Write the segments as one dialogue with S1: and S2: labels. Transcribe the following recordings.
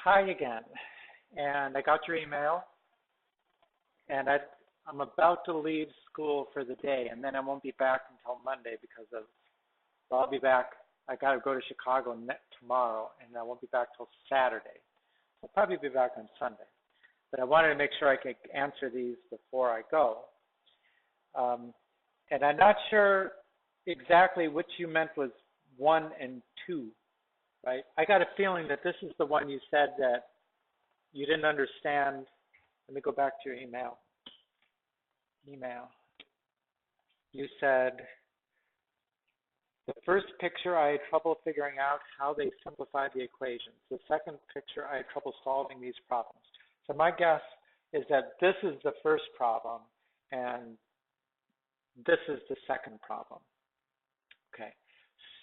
S1: Hi again. And I got your email, and I'm about to leave school for the day, and then I won't be back until Monday because well, I'll be back. I got to go to Chicago tomorrow, and I won't be back till Saturday. I'll probably be back on Sunday. But I wanted to make sure I could answer these before I go. And I'm not sure exactly which you meant was 1 and 2, right? I got a feeling that this is the one you said that you didn't understand. Let me go back to your email. You said, the first picture I had trouble figuring out how they simplified the equations. The second picture I had trouble solving these problems. So my guess is that this is the first problem and this is the second problem. Okay,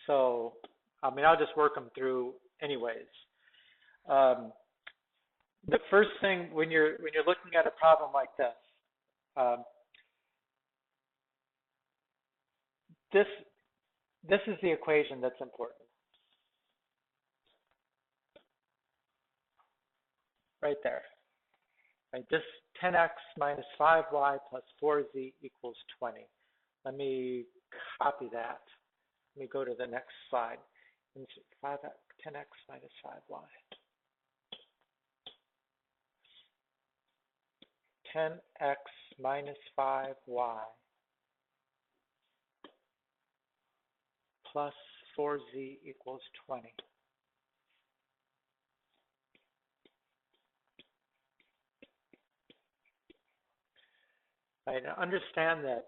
S1: so I'll just work them through anyways. The first thing when you're looking at a problem like this, this is the equation that's important. Right there. Right, this 10x minus 5y plus 4z equals 20. Let me copy that. Let me go to the next slide. 10x minus 5y. 10x minus 5y plus 4z equals 20. Right, now understand that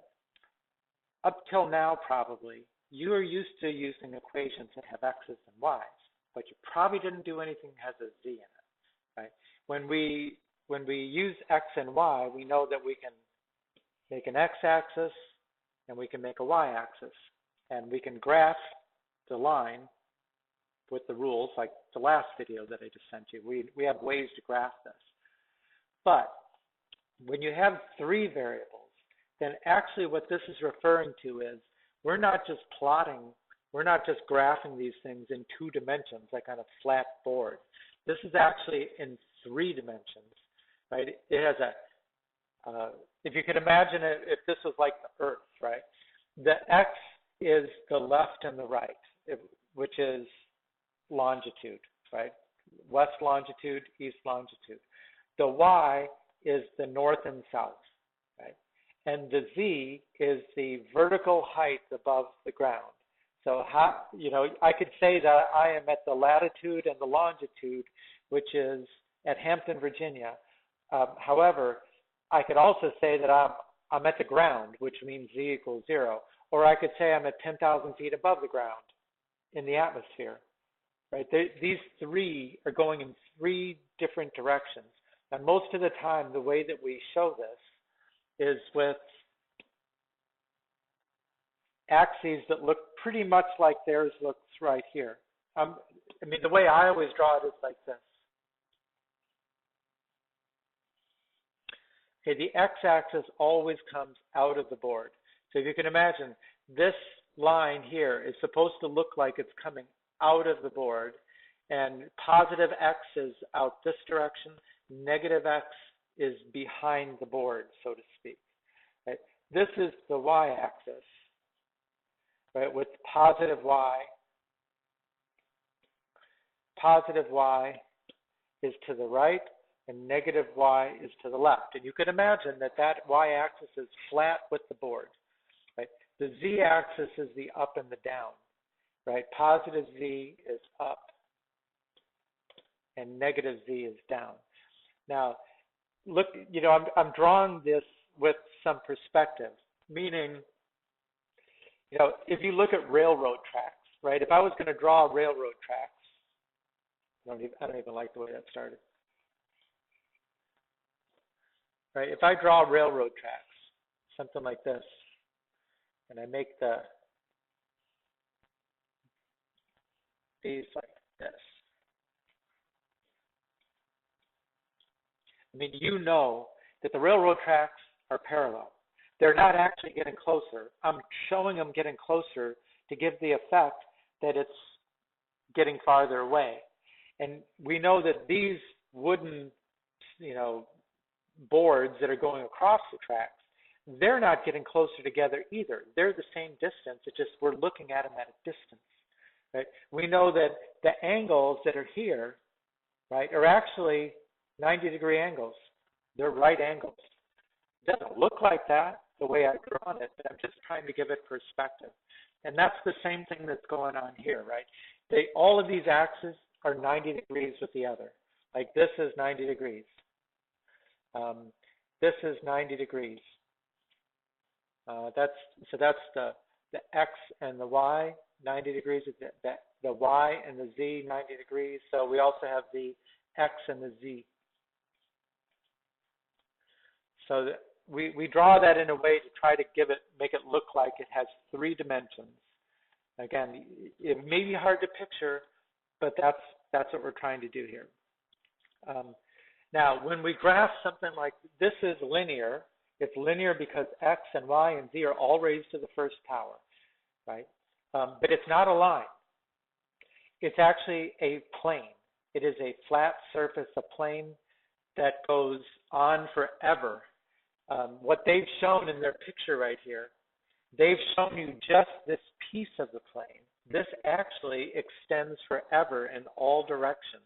S1: up till now probably, you are used to using equations that have x's and y's, but you probably didn't do anything that has a z in it, right? When we use x and y, we know that we can make an x-axis and we can make a y-axis, and we can graph the line with the rules, like the last video that I just sent you. We have ways to graph this. But when you have 3 variables, then actually what this is referring to is we're not just plotting, we're not just graphing these things in 2 dimensions, like on a flat board. This is actually in 3 dimensions, right? It has if you could imagine it, if this was like the Earth, right? The x is the left and the right, which is longitude, right? West longitude, east longitude. The y is the north and south, right? And the z is the vertical height above the ground. So I could say that I am at the latitude and the longitude, which is at Hampton, Virginia. However, I could also say that I'm at the ground, which means z equals 0. Or I could say I'm at 10,000 feet above the ground in the atmosphere, right? These 3 are going in 3 different directions. And most of the time, the way that we show this is with axes that look pretty much like theirs looks right here. The way I always draw it is like this. Okay, the x-axis always comes out of the board. So if you can imagine, this line here is supposed to look like it's coming out of the board, and positive x is out this direction, negative x is behind the board, so to speak. Right? This is the y-axis, right, with positive y. Positive y is to the right, and negative y is to the left. And you can imagine that y-axis is flat with the board. Right? The z-axis is the up and the down. Right? Positive z is up, and negative z is down. Now, look, I'm drawing this with some perspective, meaning, if you look at railroad tracks, right? If I was going to draw railroad tracks, I don't even like the way that started. Right? If I draw railroad tracks, something like this, and I make these like this. You know that the railroad tracks are parallel. They're not actually getting closer. I'm showing them getting closer to give the effect that it's getting farther away. And we know that these wooden, you know, boards that are going across the tracks, they're not getting closer together either. They're the same distance. It's just we're looking at them at a distance, right? We know that the angles that are here, right, are actually 90-degree angles. They're right angles. It doesn't look like that the way I've drawn it, but I'm just trying to give it perspective. And that's the same thing that's going on here, right? All of these axes are 90 degrees with the other. Like this is 90 degrees. This is 90 degrees. That's the X and the Y, 90 degrees. The Y and the Z, 90 degrees. So we also have the X and the Z. So we draw that in a way to try to make it look like it has 3 dimensions. Again, it may be hard to picture, but that's what we're trying to do here. Now, when we graph something like this is linear. It's linear because X and Y and Z are all raised to the first power, right? But it's not a line. It's actually a plane. It is a flat surface, a plane that goes on forever. What they've shown in their picture right here, they've shown you just this piece of the plane. This actually extends forever in all directions,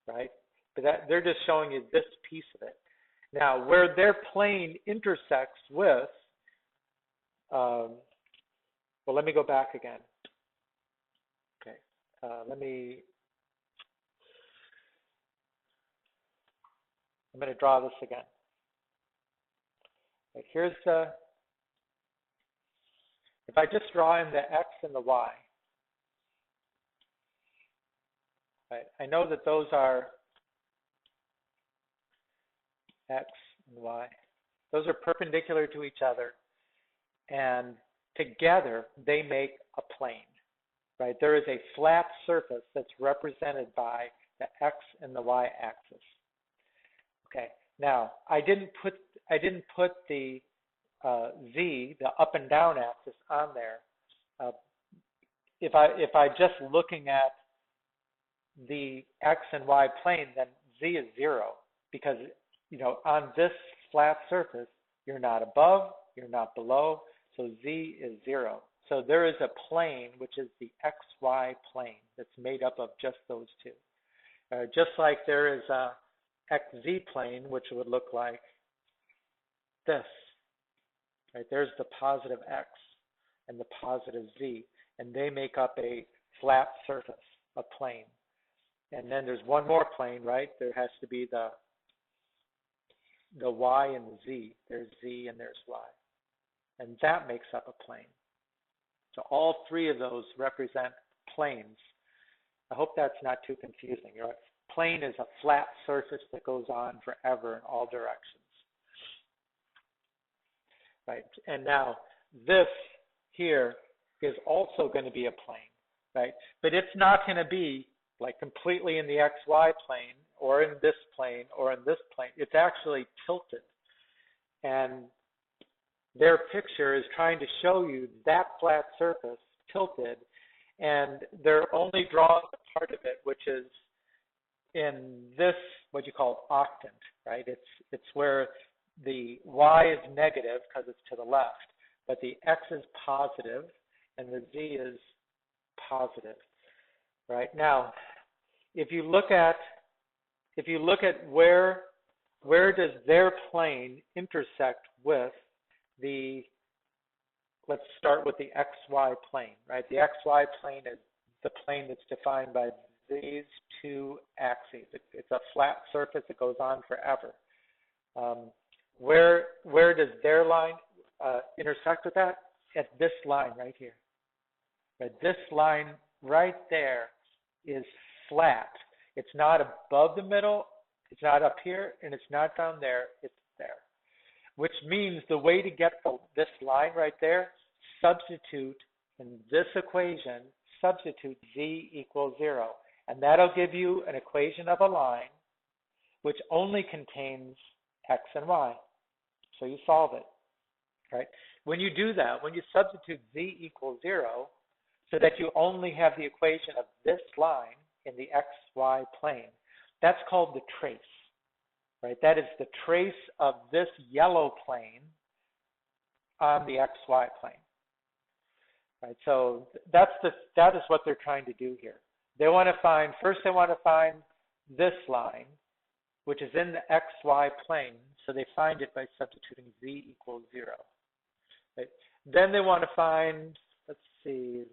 S1: right? But they're just showing you this piece of it. Now, where their plane intersects with, well, let me go back again. Okay, I'm going to draw this again. Right, here's if I just draw in the X and the Y, right, I know that those are X and Y. Those are perpendicular to each other, and together they make a plane, right? There is a flat surface that's represented by the X and the Y axis. Okay, now I didn't put the Z, the up and down axis, on there. If I just looking at the X and Y plane, then Z is 0, because you know, on this flat surface, you're not above, you're not below, so Z is 0. So there is a plane, which is the XY plane, that's made up of just those two. Just like there is a XZ plane, which would look like this. Right? There's the positive X and the positive Z, and they make up a flat surface, a plane. And then there's one more plane, right? There has to be the Y and the Z. There's Z and there's Y. And that makes up a plane. So all 3 of those represent planes. I hope that's not too confusing. Your plane is a flat surface that goes on forever in all directions. Right? And now this here is also going to be a plane, right? But it's not going to be like completely in the XY plane or in this plane or in this plane. It's actually tilted. And their picture is trying to show you that flat surface tilted, and they're only drawing the part of it which is in this, what you call octant, right? It's where the Y is negative because it's to the left, but the X is positive and the Z is positive, right? Now, if you look at where does their plane intersect with let's start with the XY plane, right? The XY plane is the plane that's defined by these 2 axes. It's a flat surface that goes on forever. Where does their line intersect with that? At this line right here. Right? This line right there is flat. It's not above the middle, it's not up here, and it's not down there, it's there. Which means the way to get this line right there, substitute in this equation, substitute Z equals 0. And that'll give you an equation of a line which only contains X and Y. So you solve it, right? When you do that, when you substitute Z equals 0, so that you only have the equation of this line, in the xy plane. That's called the trace, right? That is the trace of this yellow plane on the xy plane, right? So that is what they're trying to do here. They want to find, first they want to find this line, which is in the xy plane. So they find it by substituting z equals 0. Right? Then they want to find, let's see,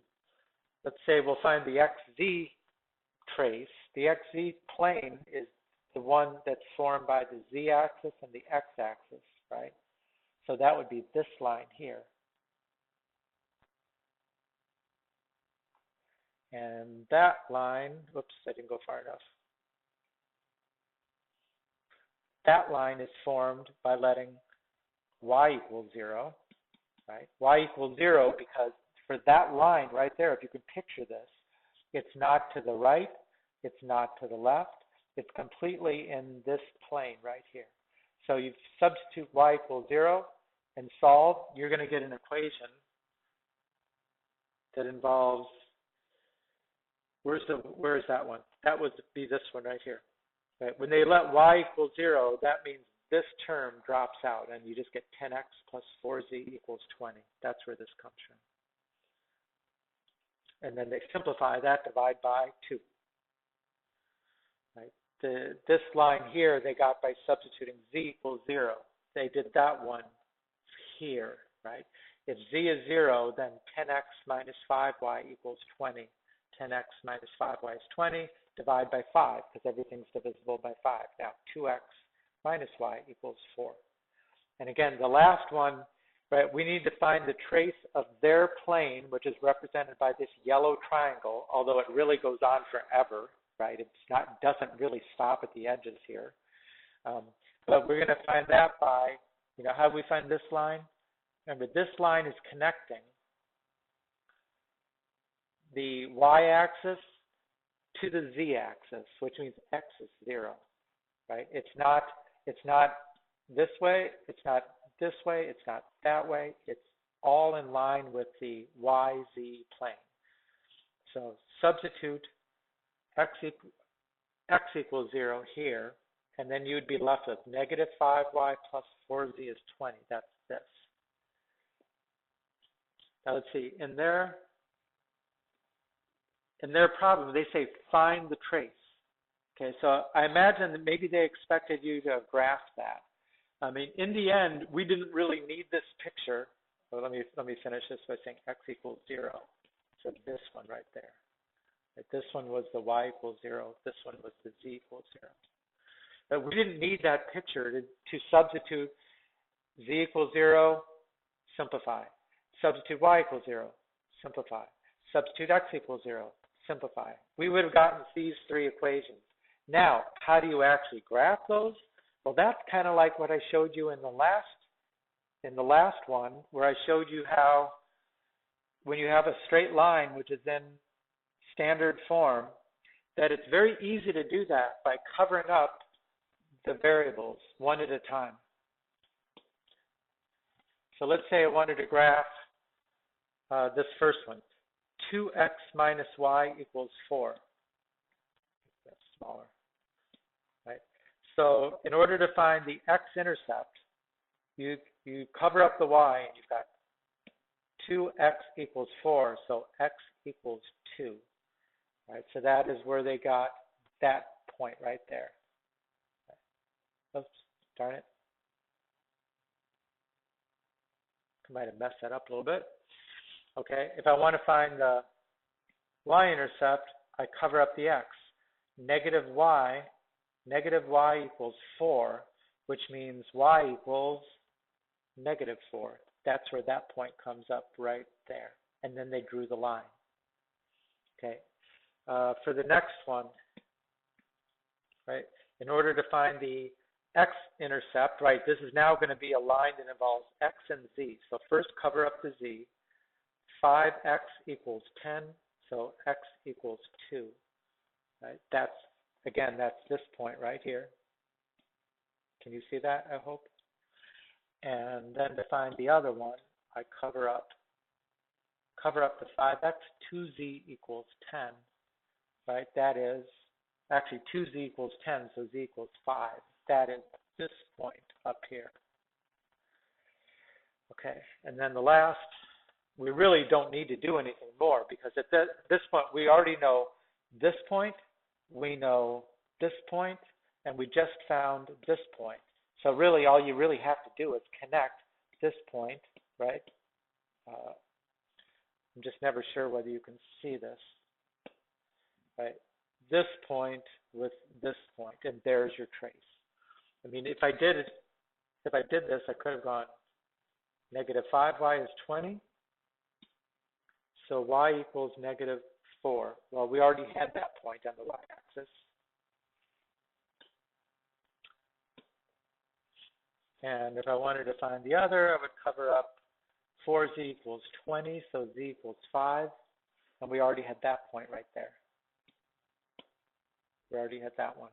S1: let's say we'll find the xz trace. The xz plane is the one that's formed by the z-axis and the x-axis, right? So that would be this line here. And that line, whoops, I didn't go far enough. That line is formed by letting y equal 0, right? Y equals 0 because for that line right there, if you can picture this, it's not to the right, it's not to the left, it's completely in this plane right here. So you substitute y equals 0 and solve, you're going to get an equation that involves, where is that one? That would be this one right here. Right? When they let y equal 0, that means this term drops out and you just get 10x plus 4z equals 20. That's where this comes from. And then they simplify that, divide by 2. Right? This line here they got by substituting z equals 0. They did that one here, right? If z is 0, then 10x minus 5y equals 20. 10x minus 5y is 20. Divide by 5, because everything's divisible by 5. Now, 2x minus y equals 4. And again, the last one, right, we need to find the trace of their plane, which is represented by this yellow triangle, although it really goes on forever, right? Doesn't really stop at the edges here. But we're going to find that by, how do we find this line? Remember, this line is connecting the y-axis to the z-axis, which means x is 0, right? It's not this way, it's not this way, it's not that way. It's all in line with the y-z plane. So substitute x equals 0 here, and then you'd be left with negative 5y plus 4z is 20. That's this. Now let's see, in their problem, they say find the trace. Okay, so I imagine that maybe they expected you to graph that. I mean, in the end, we didn't really need this picture. So let me finish this by saying x equals 0. So this one right there. Right, this one was the y equals 0. This one was the z equals 0. But we didn't need that picture to substitute z equals 0, simplify. Substitute y equals 0, simplify. Substitute x equals 0, simplify. We would have gotten these three equations. Now, how do you actually graph those? Well, that's kind of like what I showed you in the last one, where I showed you how when you have a straight line which is in standard form, that it's very easy to do that by covering up the variables one at a time. So let's say I wanted to graph this first one. 2x minus y equals 4. That's smaller, right? So in order to find the x-intercept, you cover up the y, and you've got 2x equals 4, so x equals 2, right? So that is where they got that point right there. Oops, darn it. I might have messed that up a little bit. Okay, if I want to find the y-intercept, I cover up the x. Negative y equals 4, which means y equals negative 4. That's where that point comes up right there. And then they drew the line. Okay, for the next one, right, in order to find the x-intercept, right, this is now going to be a line that involves x and z. So first cover up the z. 5x equals 10, so x equals 2. Right? That's this point right here. Can you see that, I hope? And then to find the other one, I cover up the 5x, 2z equals 10. right? That is actually 2z equals 10, so z equals 5. That is this point up here. Okay, and then the last, we really don't need to do anything more because at this point we already know this point, we know this point, and we just found this point. So really all you really have to do is connect this point, right? I'm just never sure whether you can see this, right? This point with this point, and there's your trace. I mean, if I did this, I could have gone negative 5y is 20. So y equals negative 4. Well, we already had that point on the y-axis. And if I wanted to find the other, I would cover up 4z equals 20, so z equals 5. And we already had that point right there. We already had that one.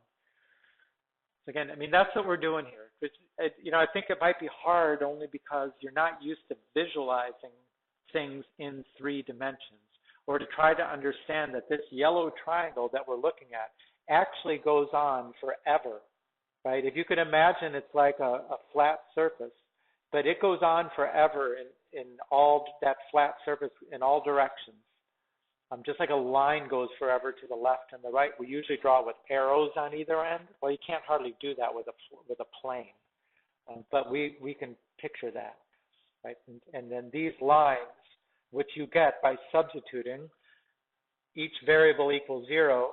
S1: So again, I mean, that's what we're doing here. I think it might be hard only because you're not used to visualizing things in 3 dimensions, or to try to understand that this yellow triangle that we're looking at actually goes on forever, right? If you could imagine it's like a flat surface, but it goes on forever in all that flat surface in all directions. Just like a line goes forever to the left and the right, we usually draw with arrows on either end. Well, you can't hardly do that with a plane, but we can picture that, right? And then these lines, which you get by substituting each variable equals 0,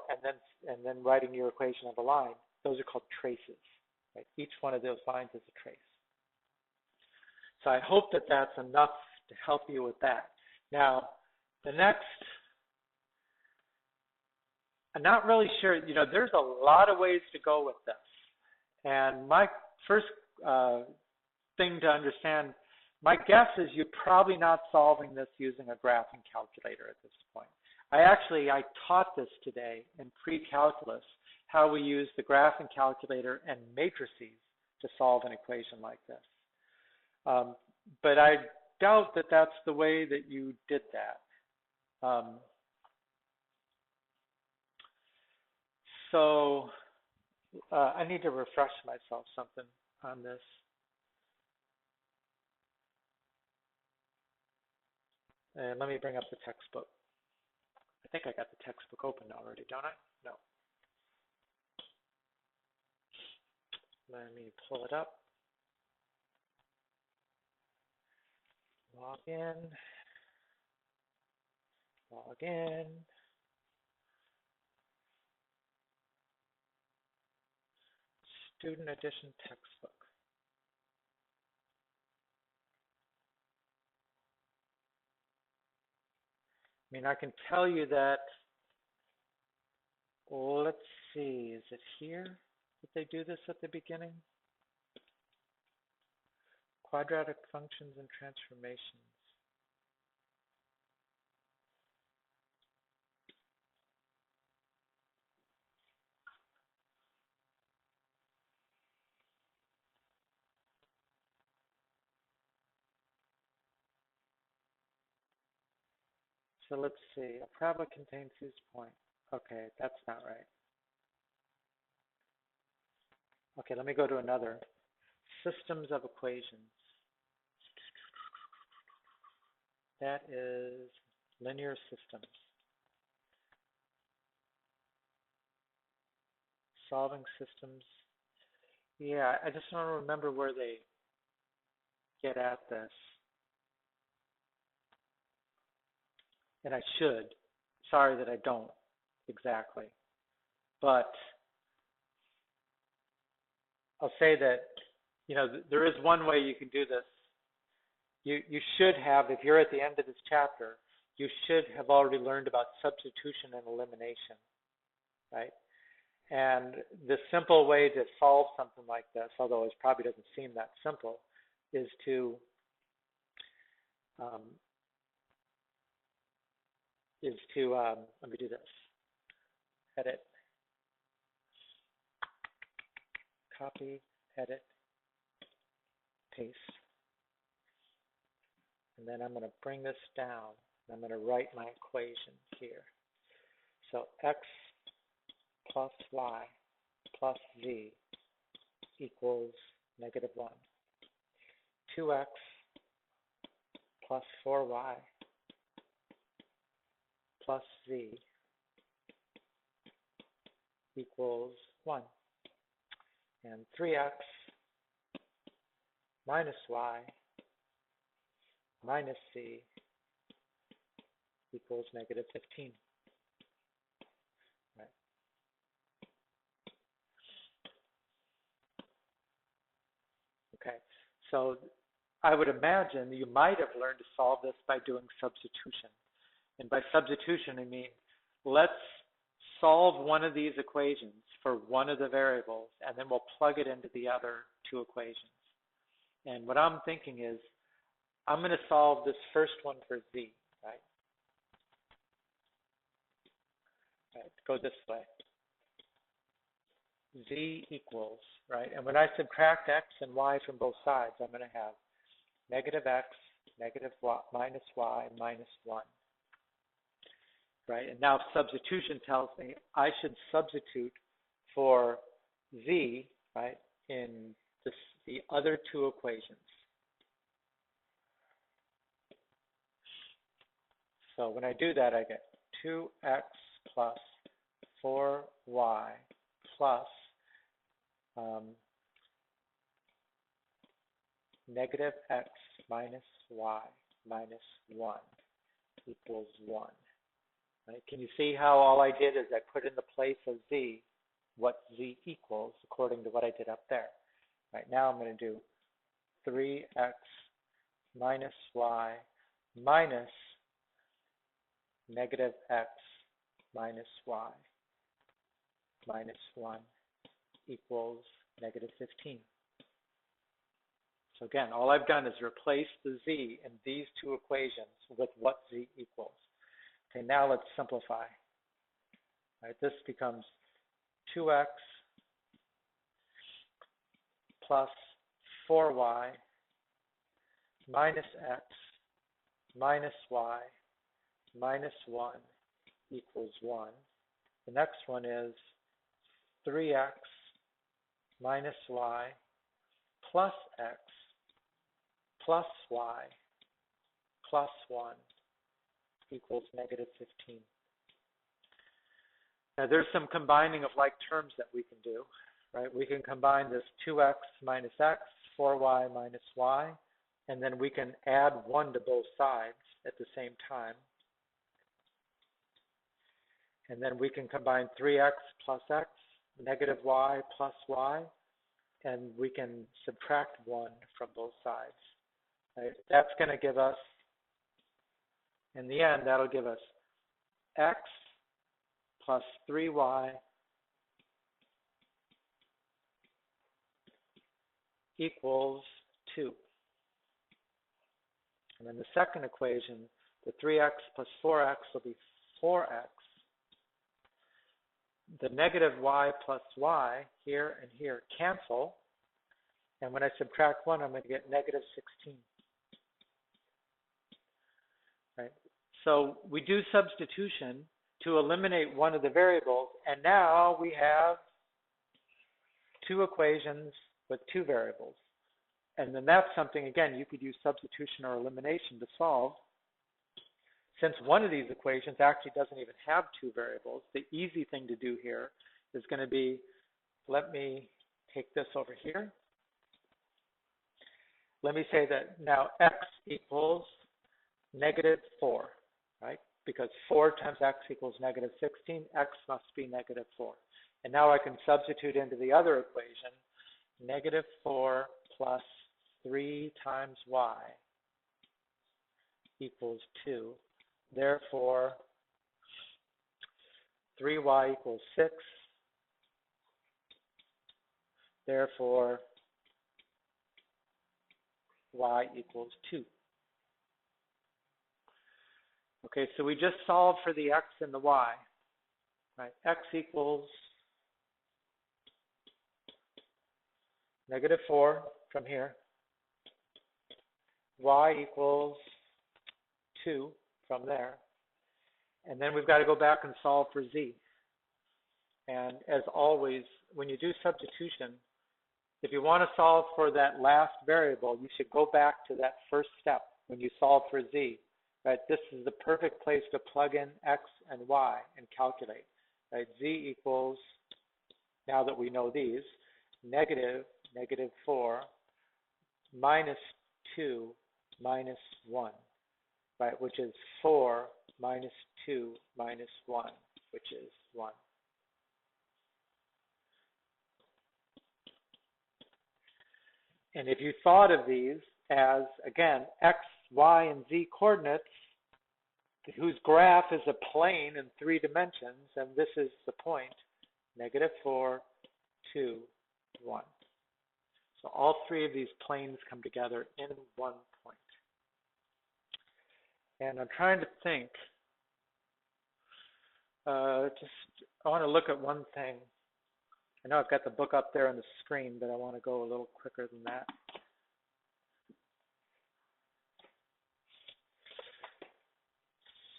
S1: and then writing your equation of a line. Those are called traces, right? Each one of those lines is a trace. So I hope that that's enough to help you with that. Now, the next. I'm not really sure, there's a lot of ways to go with this. And my first thing to understand, my guess is you're probably not solving this using a graphing calculator at this point. I taught this today in pre-calculus, how we use the graphing calculator and matrices to solve an equation like this. But I doubt that that's the way that you did that. So I need to refresh myself something on this. And let me bring up the textbook. I think I got the textbook open already, don't I? No. Let me pull it up. Log in. Log in. Student edition textbook. I mean, I can tell you that, let's see, is it here that they do this at the beginning? Quadratic functions and transformations. So let's see, a parabola contains this point. Okay, that's not right. Okay, let me go to another. Systems of equations. That is linear systems. Solving systems. Yeah, I just want to remember where they get at this. And I should. Sorry that I don't exactly. But I'll say that, there is one way you can do this. You should have, if you're at the end of this chapter, you should have already learned about substitution and elimination, right? And the simple way to solve something like this, although it probably doesn't seem that simple, is to let me do this. Edit, copy, edit, paste. And then I'm going to bring this down. I'm going to write my equation here. So x plus y plus z equals negative 1. 2x plus 4y plus z equals 1. And 3x minus y minus z equals negative 15. Right. Okay, so I would imagine you might have learned to solve this by doing substitution. And by substitution, I mean, let's solve one of these equations for one of the variables, and then we'll plug it into the other two equations. And what I'm thinking is, I'm going to solve this first one for z, right? Right, go this way. Z equals, right? And when I subtract x and y from both sides, I'm going to have negative x, negative y, minus 1. Right? And now substitution tells me I should substitute for z, right, in the other two equations. So when I do that, I get 2x plus 4y plus negative x minus y minus 1 equals 1. Right? Can you see how all I did is I put in the place of z what z equals according to what I did up there. Right now I'm going to do 3x minus y minus negative x minus y minus 1 equals negative 15. So again, all I've done is replace the z in these two equations with what z equals. Okay, now let's simplify. Right, this becomes 2x plus 4y minus x minus y minus 1 equals 1. The next one is 3x minus y plus x plus y plus 1 equals negative 15. Now there's some combining of like terms that we can do, right? We can combine this 2x minus x, 4y minus y, and then we can add 1 to both sides at the same time. And then we can combine 3x plus x, negative y plus y, and we can subtract 1 from both sides. Right? That's going to give us, in the end, that'll give us x plus 3y equals 2. And then the second equation, the 3x plus 4x will be 4x. The negative y plus y here and here cancel. And when I subtract 1, I'm going to get negative 16. Right? So we do substitution to eliminate one of the variables, and now we have two equations with two variables. And then that's something, again, you could use substitution or elimination to solve. Since one of these equations actually doesn't even have two variables, the easy thing to do here is going to be, let me take this over here. Let me say that now x equals negative 4, right? Because 4 times x equals negative 16, x must be negative 4. And now I can substitute into the other equation, negative 4 plus 3 times y equals 2. Therefore, 3y equals 6. Therefore, y equals 2. Okay, so we just solved for the x and the y. Right? X equals negative 4 from here. Y equals 2 from there. And then we've got to go back and solve for z. And as always, when you do substitution, if you want to solve for that last variable, you should go back to that first step when you solve for z. Right? This is the perfect place to plug in x and y and calculate. Right? Z equals, now that we know these, -4 minus 2 minus 1, right? Which is 4 minus 2 minus 1, which is 1. And if you thought of these as, again, x, y, and z coordinates, whose graph is a plane in 3 dimensions, and this is the point, -4, 2, 1. So all 3 of these planes come together in one point. And I'm trying to think, I want to look at one thing. I know I've got the book up there on the screen, but I want to go a little quicker than that.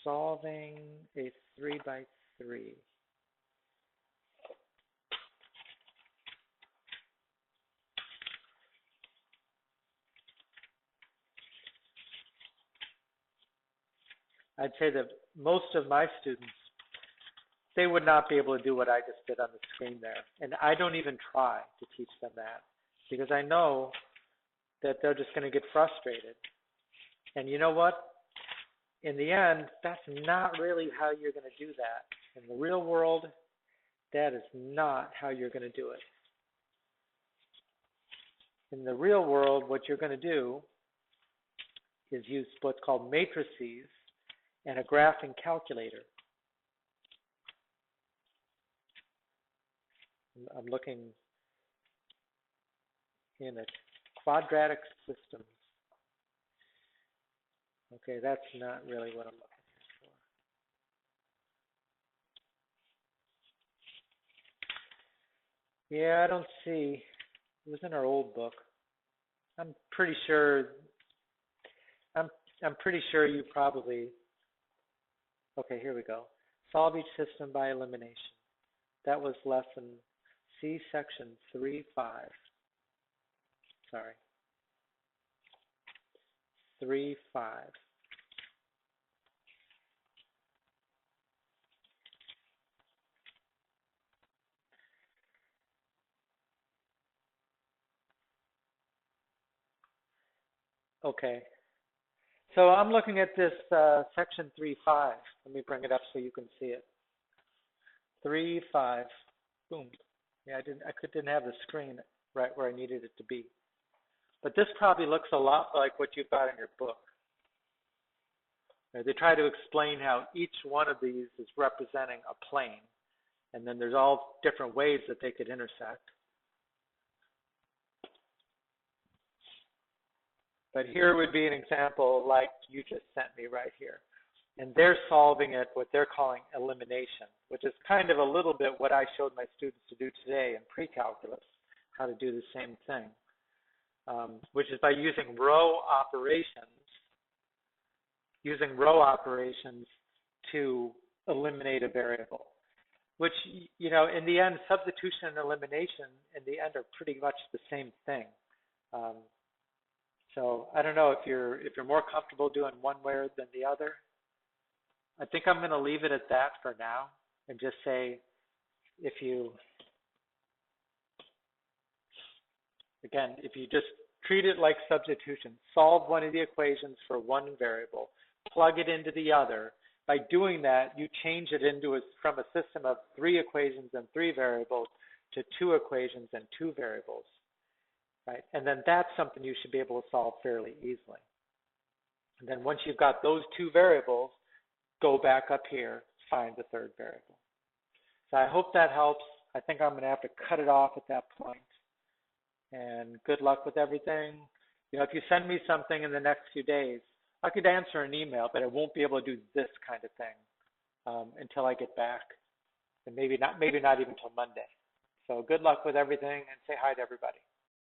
S1: Solving a 3 by 3. I'd say that most of my students, they would not be able to do what I just did on the screen there. And I don't even try to teach them that because I know that they're just going to get frustrated. And you know what? In the end, that's not really how you're going to do that. In the real world, that is not how you're going to do it. In the real world, what you're going to do is use what's called matrices and a graphing calculator. I'm looking in a quadratic system. Okay, that's not really what I'm looking for. Yeah, I don't see. It was in our old book. I'm pretty sure you probably. Okay, here we go. Solve each system by elimination. That was lesson C, section 3.5. Sorry. 3.5. Okay. So I'm looking at this section 3.5. Let me bring it up so you can see it. 3.5. Boom. Yeah, I didn't have the screen right where I needed it to be. But this probably looks a lot like what you've got in your book. They try to explain how each one of these is representing a plane, and then there's all different ways that they could intersect. But here would be an example like you just sent me right here. And they're solving it what they're calling elimination, which is kind of a little bit what I showed my students to do today in pre-calculus, how to do the same thing, which is by using row operations to eliminate a variable, which, you know, in the end, substitution and elimination in the end are pretty much the same thing. So I don't know if you're more comfortable doing one way than the other. I think I'm going to leave it at that for now and just say if you just treat it like substitution, solve one of the equations for one variable, plug it into the other. By doing that, you change it from a system of 3 equations and 3 variables to 2 equations and 2 variables, right? And then that's something you should be able to solve fairly easily. And then once you've got those 2 variables, go back up here, find the 3rd variable. So I hope that helps. I think I'm going to have to cut it off at that point. And good luck with everything. You know, if you send me something in the next few days, I could answer an email, but I won't be able to do this kind of thing until I get back, and maybe not even till Monday. So good luck with everything, and say hi to everybody.